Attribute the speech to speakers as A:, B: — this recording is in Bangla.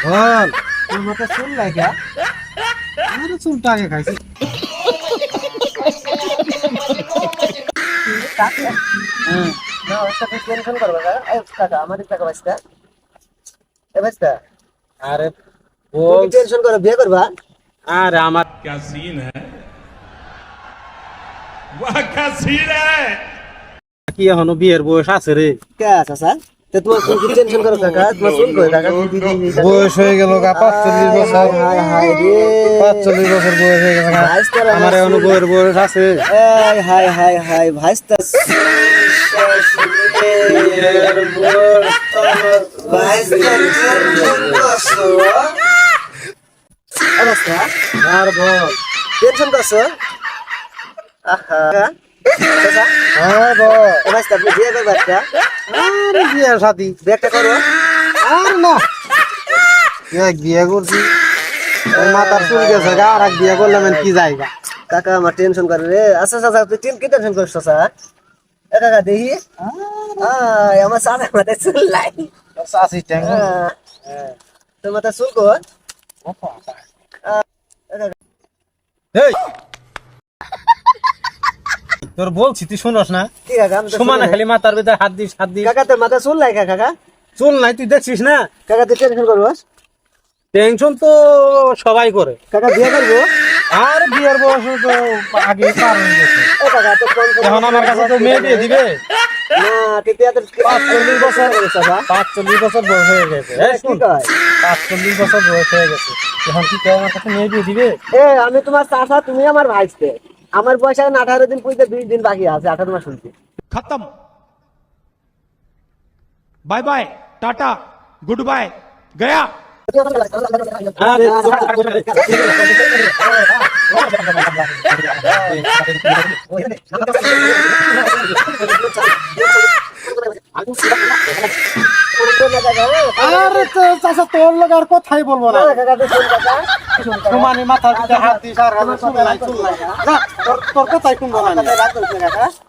A: বল তোর মাথা চুল লাগা আরে চুলটা আগে খাইছি
B: হুম
A: না ওটা টেনশন করবে না এই কাকা আমাদের টাকা বাঁচতা এ বাঁচতা
B: আরে
A: তুমি
B: বল
A: টেনশন করো বিয়ে করবা
B: আরে আমার
C: क्या सीन है वाह क्या सीन है
B: কি এখনো বিয়ের বয়স আছে রে
A: কে আছে স্যার তে তোমার কি টেনশন করো কাকা তোমার চুল কই কাকা কি
B: বয়স হয়ে গেল গা 45 বছর
A: হাই হাই রে
B: 45 বছর বয়স হয়ে গেছে গা।
A: ভাইস্তা
B: আমার এখনো বয়স বয়স আছে
A: এই হাই হাই হাই ভাইস্তা অবস্থা
B: আর বল
A: টেনশন করছো আহা চাচা
B: হ্যাঁ বল
A: ভাইস্তা আপনি বিয়ে করবে একটা
B: আরে বিয়ের সাথী
A: বিয়েটা করো
B: আর না এক বিয়ে করছি ওর মাথার চুল গেছে গা আর এক বিয়ে করলাম কি জায়গা
A: কাকা আমার টেনশন করে রে আচ্ছা চাচা তুই কি টেনশন করছো স্যার এ কাকা দেখি আমার সামনে মাথায় চুল লাই
B: চাষি ট্যাঙ্ক
A: তোর মাথায় চুল কর
B: এই তোর বলছি তুই শুনস না
A: কি কাকা আমি তো
B: সমানে
A: শুনি নাই।
B: খালি মাথার ভিতরে হাত দিস হাত দিস
A: কাকা তোর মাথায় চুল লাই কাকা
B: চুল নাই তুই দেখছিস না
A: কাকা তুই টেনশন করবস
B: টেনশন তো সবাই করে
A: কাকা বিয়ে করবো
B: আর বিয়ের বয়স তো আগে পার হয়ে গেছে
A: ও কাকা তো কোন
B: এখন আমার কাছে তো মেয়ে দিয়ে দিবে
A: না কিন্তু এত 45 বছর হয়ে গেছে বাবা
B: 45 বছর বয়স হয়ে গেছে এই
A: কি
B: শুন
A: কয়
B: 45 বছর বয়স হয়ে গেছে এখন কি কেউ আমার কাছে মেয়ে দিয়ে দিবে
A: এ আমি তোমার চাচা তুমি আমার ভাইস্তে আমার বয়স এখন 18 দিন পুইতে 20 দিন বাকি আছে 18 মাস শুনছি
C: खत्म bye bye tata goodbye गया
B: আরে আরে তো চাচা তোর লোক আর কথাই বলবো না সমানে মাথার ভিতরে হাত দিস আর চুল নাই যা, তোর কথাই শুনবো না আমি।